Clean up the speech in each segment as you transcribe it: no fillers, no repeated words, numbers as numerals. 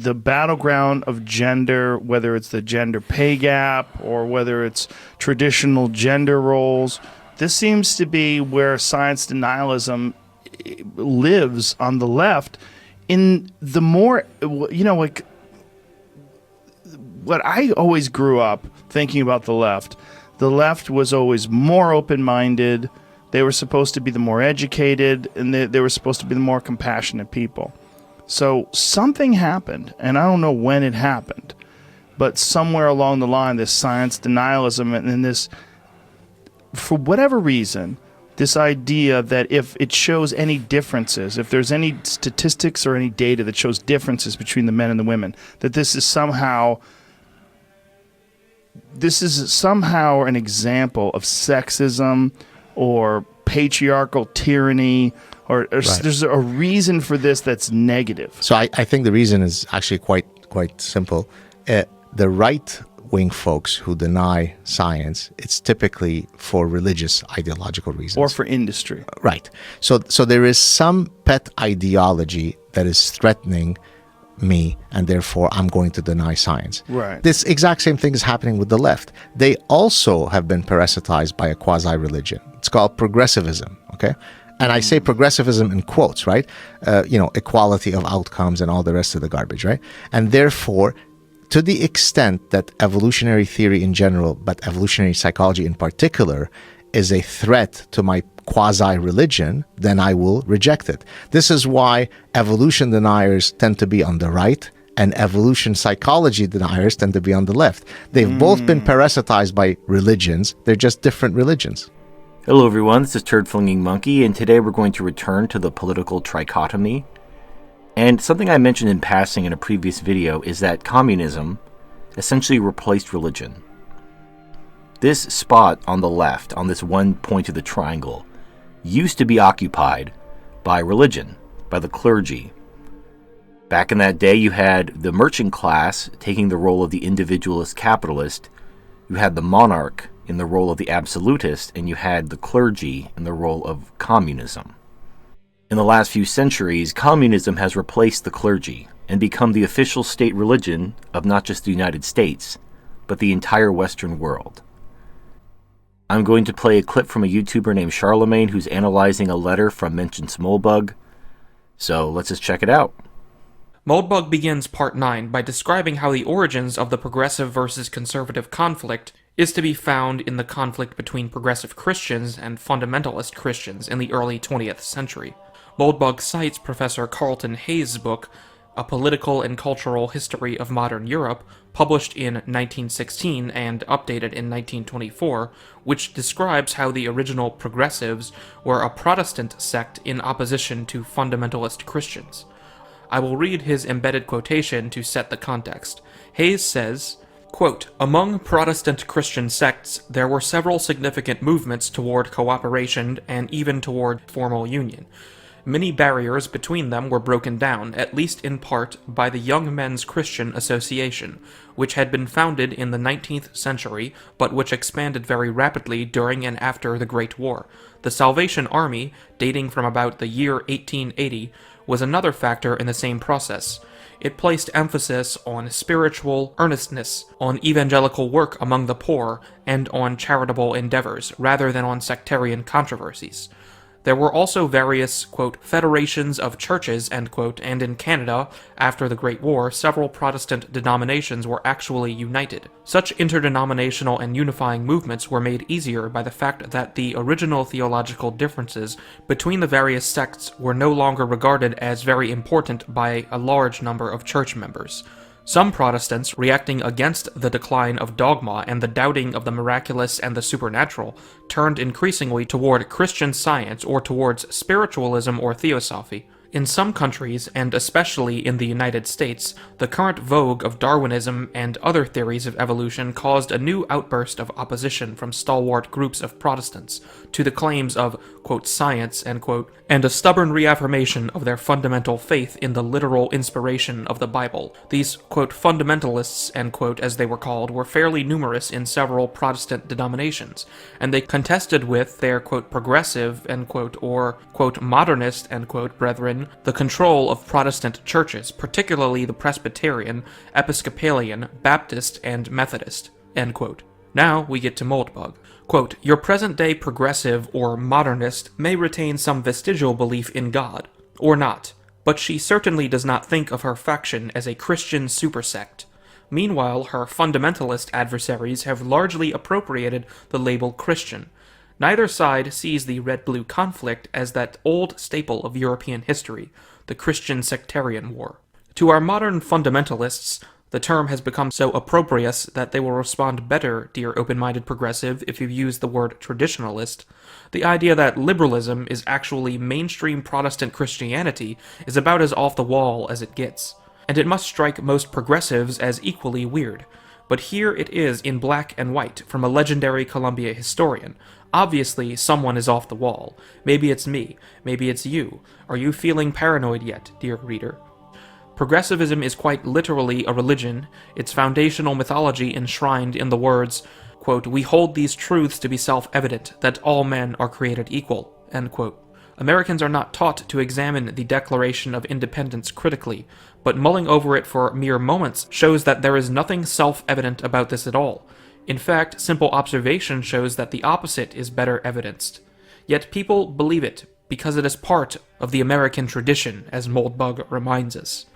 the battleground of gender, whether it's the gender pay gap or whether it's traditional gender roles, this seems to be where science denialism lives on the left. In the more, like what I always grew up thinking about the left was always more open-minded. They were supposed to be the more educated, and they were supposed to be the more compassionate people. So something happened, and I don't know when it happened, but somewhere along the line, this science denialism and this, for whatever reason, this idea that if it shows any differences, if there's any statistics or any data that shows differences between the men and the women, that this is somehow an example of sexism or patriarchal tyranny, or right. There's a reason for this that's negative. So I think the reason is actually quite simple. The right-wing folks who deny science, it's typically for religious ideological reasons. Or for industry. Right. So there is some pet ideology that is threatening me, and therefore I'm going to deny science. Right. This exact same thing is happening with the left. They also have been parasitized by a quasi-religion. It's called progressivism, okay? And I say progressivism in quotes, right? Equality of outcomes and all the rest of the garbage, right? And therefore, to the extent that evolutionary theory in general, but evolutionary psychology in particular, is a threat to my quasi-religion, then I will reject it. This is why evolution deniers tend to be on the right and evolution psychology deniers tend to be on the left. They've both been parasitized by religions. They're just different religions. Hello everyone, this is Turd Flinging Monkey, and today we're going to return to the political trichotomy. And something I mentioned in passing in a previous video is that communism essentially replaced religion. This spot on the left, on this one point of the triangle, used to be occupied by religion, by the clergy. Back in that day, you had the merchant class taking the role of the individualist capitalist, you had the monarch in the role of the absolutist, and you had the clergy in the role of communism. In the last few centuries, communism has replaced the clergy and become the official state religion of not just the United States, but the entire Western world. I'm going to play a clip from a YouTuber named Charlemagne who's analyzing a letter from Mentioned Smolebug. So let's just check it out. Moldbug begins Part 9 by describing how the origins of the progressive versus conservative conflict is to be found in the conflict between progressive Christians and fundamentalist Christians in the early 20th century. Moldbug cites Professor Carlton Hayes' book, A Political and Cultural History of Modern Europe, published in 1916 and updated in 1924, which describes how the original progressives were a Protestant sect in opposition to fundamentalist Christians. I will read his embedded quotation to set the context. Hayes says, quote, "Among Protestant Christian sects, there were several significant movements toward cooperation and even toward formal union. Many barriers between them were broken down, at least in part, by the Young Men's Christian Association, which had been founded in the 19th century, but which expanded very rapidly during and after the Great War. The Salvation Army, dating from about the year 1880, was another factor in the same process. It placed emphasis on spiritual earnestness, on evangelical work among the poor, and on charitable endeavors, rather than on sectarian controversies. There were also various, quote, federations of churches, end quote, and in Canada, after the Great War, several Protestant denominations were actually united. Such interdenominational and unifying movements were made easier by the fact that the original theological differences between the various sects were no longer regarded as very important by a large number of church members. Some Protestants, reacting against the decline of dogma and the doubting of the miraculous and the supernatural, turned increasingly toward Christian Science or towards spiritualism or theosophy. In some countries, and especially in the United States, the current vogue of Darwinism and other theories of evolution caused a new outburst of opposition from stalwart groups of Protestants to the claims of, quote, science, end quote, and a stubborn reaffirmation of their fundamental faith in the literal inspiration of the Bible. These, quote, fundamentalists, end quote, as they were called, were fairly numerous in several Protestant denominations, and they contested with their, quote, progressive, end quote, or, quote, modernist, end quote, brethren 1, the control of Protestant churches, particularly the Presbyterian, Episcopalian, Baptist, and Methodist." End quote. Now we get to Moldbug. Quote, "Your present-day progressive or modernist may retain some vestigial belief in God, or not, but she certainly does not think of her faction as a Christian supersect. Meanwhile, her fundamentalist adversaries have largely appropriated the label Christian. Neither side sees the red-blue conflict as that old staple of European history, the Christian sectarian war. To our modern fundamentalists, the term has become so opprobrious that they will respond better, dear open-minded progressive, if you use the word traditionalist. The idea that liberalism is actually mainstream Protestant Christianity is about as off the wall as it gets, and it must strike most progressives as equally weird. But here it is in black and white from a legendary Columbia historian. Obviously, someone is off the wall. Maybe it's me. Maybe it's you. Are you feeling paranoid yet, dear reader? Progressivism is quite literally a religion, its foundational mythology enshrined in the words, quote, "We hold these truths to be self-evident, that all men are created equal." End quote. Americans are not taught to examine the Declaration of Independence critically, but mulling over it for mere moments shows that there is nothing self-evident about this at all. In fact, simple observation shows that the opposite is better evidenced. Yet people believe it, because it is part of the American tradition, as Moldbug reminds us.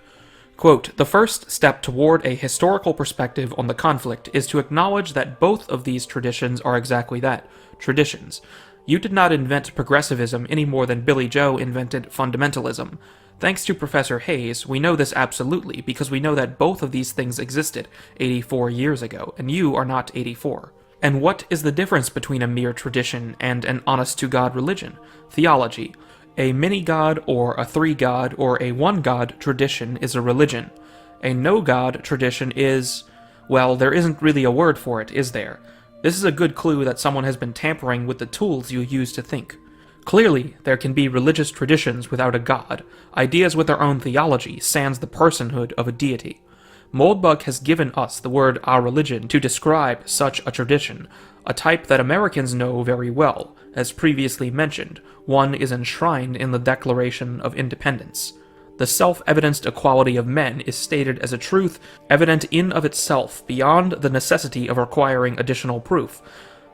Quote, "The first step toward a historical perspective on the conflict is to acknowledge that both of these traditions are exactly that, traditions. You did not invent progressivism any more than Billy Joe invented fundamentalism. Thanks to Professor Hayes, we know this absolutely, because we know that both of these things existed 84 years ago, and you are not 84. And what is the difference between a mere tradition and an honest-to-God religion? Theology. A mini-God or a three-God or a one-God tradition is a religion. A no-God tradition is... well, there isn't really a word for it, is there? This is a good clue that someone has been tampering with the tools you use to think. Clearly, there can be religious traditions without a god, ideas with their own theology, sans the personhood of a deity. Moldbug has given us the word "our religion" to describe such a tradition, a type that Americans know very well. As previously mentioned, one is enshrined in the Declaration of Independence. The self-evidenced equality of men is stated as a truth evident in of itself, beyond the necessity of requiring additional proof.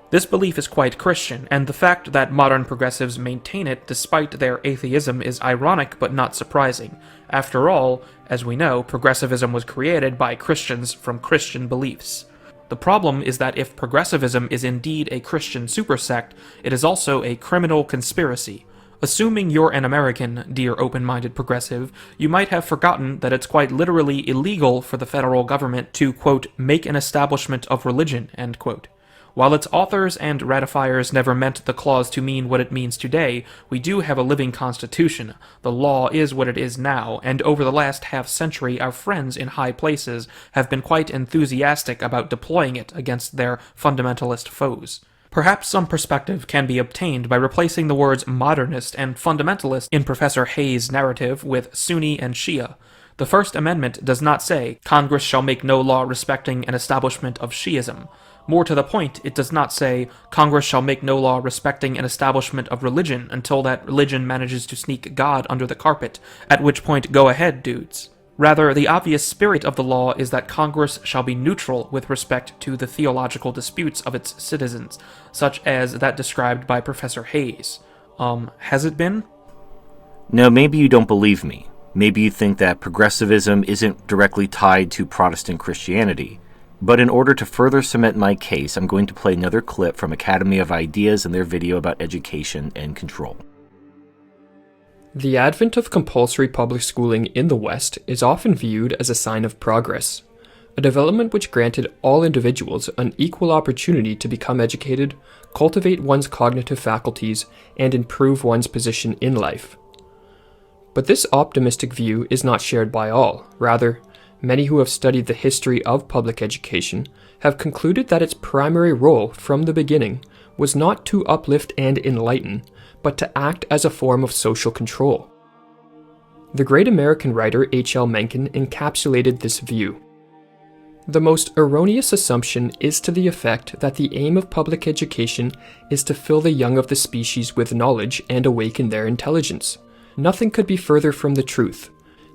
This belief is quite Christian, and the fact that modern progressives maintain it despite their atheism is ironic but not surprising. After all, as we know, progressivism was created by Christians from Christian beliefs. The problem is that if progressivism is indeed a Christian supersect, it is also a criminal conspiracy. Assuming you're an American, dear open-minded progressive, you might have forgotten that it's quite literally illegal for the federal government to, quote, "make an establishment of religion," end quote. While its authors and ratifiers never meant the clause to mean what it means today, we do have a living constitution. The law is what it is now, and over the last half-century our friends in high places have been quite enthusiastic about deploying it against their fundamentalist foes. Perhaps some perspective can be obtained by replacing the words modernist and fundamentalist in Professor Hayes' narrative with Sunni and Shia. The First Amendment does not say, "Congress shall make no law respecting an establishment of Shiism." More to the point, it does not say, "Congress shall make no law respecting an establishment of religion until that religion manages to sneak God under the carpet, at which point go ahead, dudes." Rather, the obvious spirit of the law is that Congress shall be neutral with respect to the theological disputes of its citizens, such as that described by Professor Hayes. Has it been? No, maybe you don't believe me. Maybe you think that progressivism isn't directly tied to Protestant Christianity. But in order to further cement my case, I'm going to play another clip from Academy of Ideas and their video about education and control. The advent of compulsory public schooling in the West is often viewed as a sign of progress, a development which granted all individuals an equal opportunity to become educated, cultivate one's cognitive faculties, and improve one's position in life. But this optimistic view is not shared by all. Rather, many who have studied the history of public education have concluded that its primary role from the beginning was not to uplift and enlighten, but to act as a form of social control. The great American writer H.L. Mencken encapsulated this view. The most erroneous assumption is to the effect that the aim of public education is to fill the young of the species with knowledge and awaken their intelligence. Nothing could be further from the truth.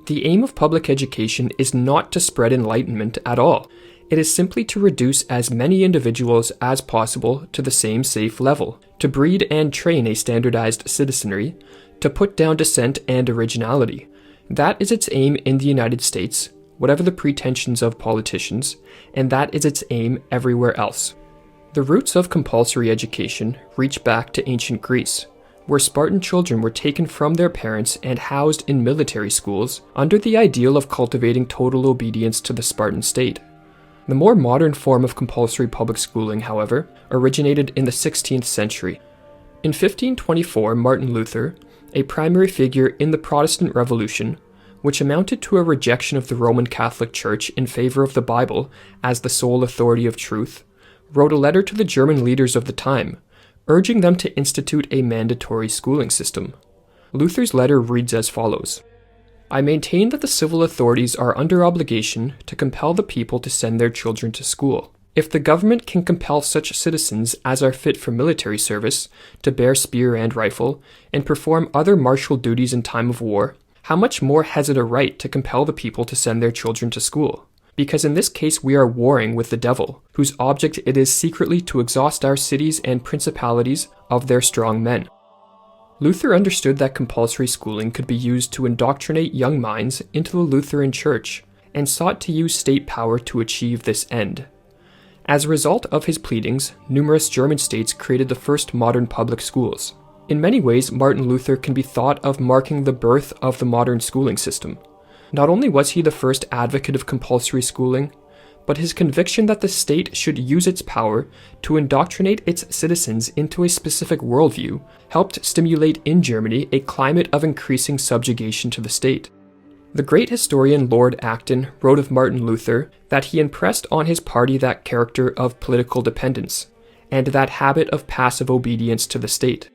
The aim of public education is not to spread enlightenment at all. It is simply to reduce as many individuals as possible to the same safe level, to breed and train a standardized citizenry, to put down dissent and originality. That is its aim in the United States, whatever the pretensions of politicians, and that is its aim everywhere else. The roots of compulsory education reach back to ancient Greece, where Spartan children were taken from their parents and housed in military schools under the ideal of cultivating total obedience to the Spartan state. The more modern form of compulsory public schooling, however, originated in the 16th century. In 1524, Martin Luther, a primary figure in the Protestant Revolution, which amounted to a rejection of the Roman Catholic Church in favor of the Bible as the sole authority of truth, wrote a letter to the German leaders of the time, urging them to institute a mandatory schooling system. Luther's letter reads as follows: I maintain that the civil authorities are under obligation to compel the people to send their children to school. If the government can compel such citizens as are fit for military service to bear spear and rifle and perform other martial duties in time of war, how much more has it a right to compel the people to send their children to school? Because in this case we are warring with the devil, whose object it is secretly to exhaust our cities and principalities of their strong men. Luther understood that compulsory schooling could be used to indoctrinate young minds into the Lutheran Church, and sought to use state power to achieve this end. As a result of his pleadings, numerous German states created the first modern public schools. In many ways, Martin Luther can be thought of marking the birth of the modern schooling system. Not only was he the first advocate of compulsory schooling, but his conviction that the state should use its power to indoctrinate its citizens into a specific worldview helped stimulate in Germany a climate of increasing subjugation to the state. The great historian Lord Acton wrote of Martin Luther that he impressed on his party that character of political dependence, and that habit of passive obedience to the state.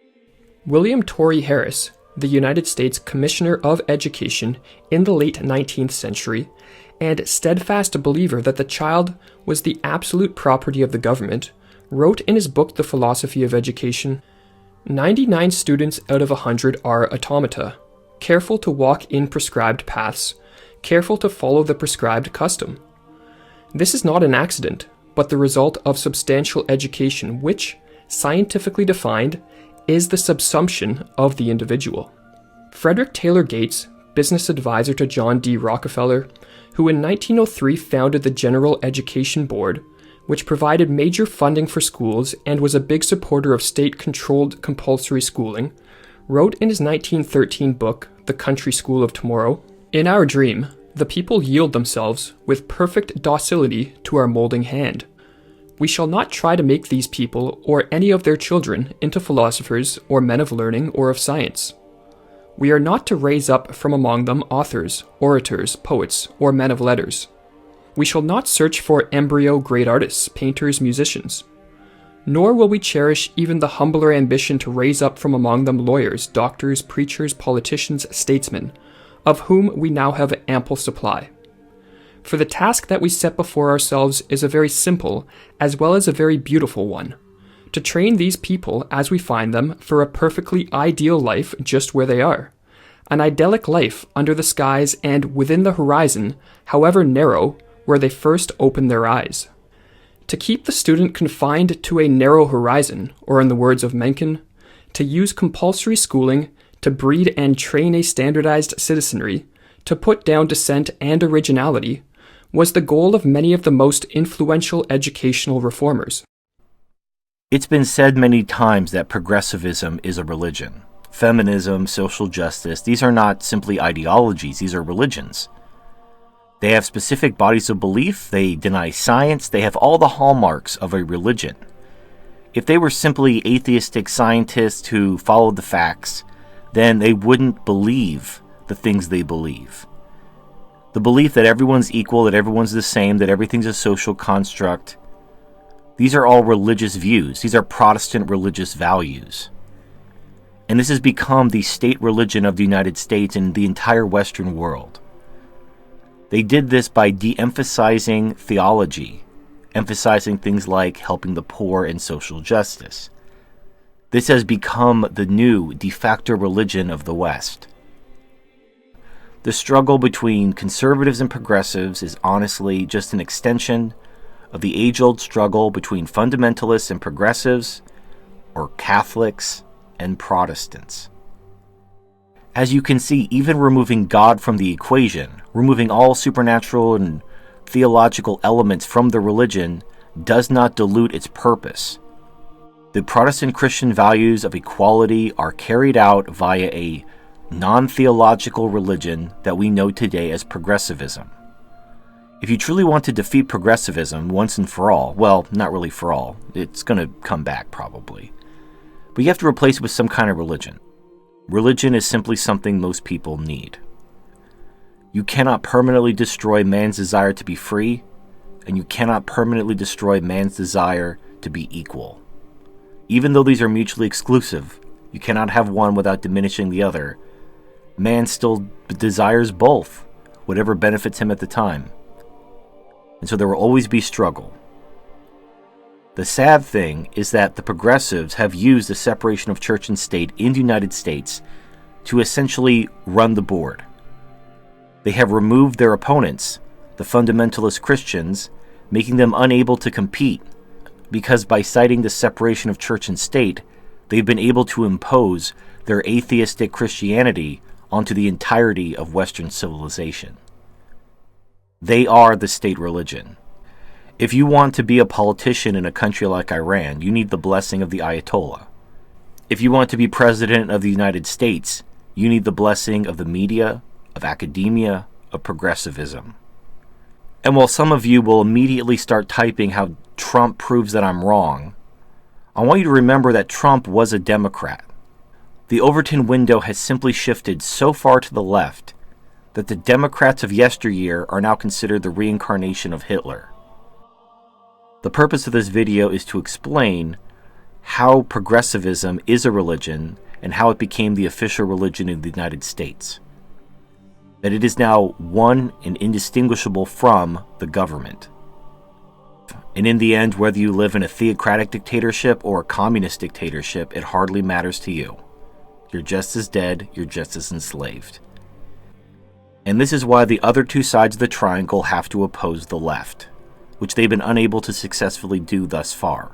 William Torrey Harris, the United States Commissioner of Education in the late 19th century, and steadfast believer that the child was the absolute property of the government, wrote in his book The Philosophy of Education, 99 students out of 100 are automata, careful to walk in prescribed paths, careful to follow the prescribed custom. This is not an accident, but the result of substantial education which, scientifically defined, is the subsumption of the individual. Frederick Taylor Gates, business advisor to John D. Rockefeller, who in 1903 founded the General Education Board, which provided major funding for schools and was a big supporter of state-controlled compulsory schooling, wrote in his 1913 book, The Country School of Tomorrow, "In our dream, the people yield themselves with perfect docility to our molding hand. We shall not try to make these people or any of their children into philosophers or men of learning or of science. We are not to raise up from among them authors, orators, poets, or men of letters. We shall not search for embryo great artists, painters, musicians. Nor will we cherish even the humbler ambition to raise up from among them lawyers, doctors, preachers, politicians, statesmen, of whom we now have ample supply. For the task that we set before ourselves is a very simple, as well as a very beautiful one, to train these people as we find them for a perfectly ideal life just where they are, an idyllic life under the skies and within the horizon, however narrow, where they first open their eyes. To keep the student confined to a narrow horizon, or in the words of Mencken, to use compulsory schooling to breed and train a standardized citizenry, to put down dissent and originality, was the goal of many of the most influential educational reformers." It's been said many times that progressivism is a religion. Feminism, social justice, these are not simply ideologies, these are religions. They have specific bodies of belief, they deny science, they have all the hallmarks of a religion. If they were simply atheistic scientists who followed the facts, then they wouldn't believe the things they believe. The belief that everyone's equal, that everyone's the same, that everything's a social construct, these are all religious views. These are Protestant religious values. And this has become the state religion of the United States and the entire Western world. They did this by de-emphasizing theology, emphasizing things like helping the poor and social justice. This has become the new de facto religion of the West. The struggle between conservatives and progressives is honestly just an extension of the age-old struggle between fundamentalists and progressives, or Catholics and Protestants. As you can see, even removing God from the equation, removing all supernatural and theological elements from the religion, does not dilute its purpose. The Protestant Christian values of equality are carried out via a non-theological religion that we know today as progressivism. If you truly want to defeat progressivism once and for all, well, not really for all, it's going to come back probably, but you have to replace it with some kind of religion. Religion is simply something most people need. You cannot permanently destroy man's desire to be free, and you cannot permanently destroy man's desire to be equal. Even though these are mutually exclusive, you cannot have one without diminishing the other. Man still desires both, whatever benefits him at the time. And so there will always be struggle. The sad thing is that the progressives have used the separation of church and state in the United States to essentially run the board. They have removed their opponents, the fundamentalist Christians, making them unable to compete, because by citing the separation of church and state, they've been able to impose their atheistic Christianity onto the entirety of Western civilization. They are the state religion. If you want to be a politician in a country like Iran, you need the blessing of the Ayatollah. If you want to be president of the United States, you need the blessing of the media, of academia, of progressivism. And while some of you will immediately start typing how Trump proves that I'm wrong, I want you to remember that Trump was a Democrat. The Overton window has simply shifted so far to the left that the Democrats of yesteryear are now considered the reincarnation of Hitler. The purpose of this video is to explain how progressivism is a religion and how it became the official religion in the United States. That it is now one and indistinguishable from the government. And in the end, whether you live in a theocratic dictatorship or a communist dictatorship, it hardly matters to you. You're just as dead, you're just as enslaved. And this is why the other two sides of the triangle have to oppose the left, which they've been unable to successfully do thus far.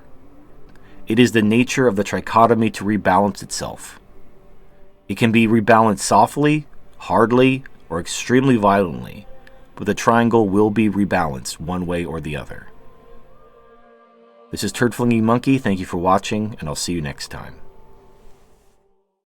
It is the nature of the trichotomy to rebalance itself. It can be rebalanced softly, hardly, or extremely violently, but the triangle will be rebalanced one way or the other. This is Turd Flinging Monkey, thank you for watching, and I'll see you next time.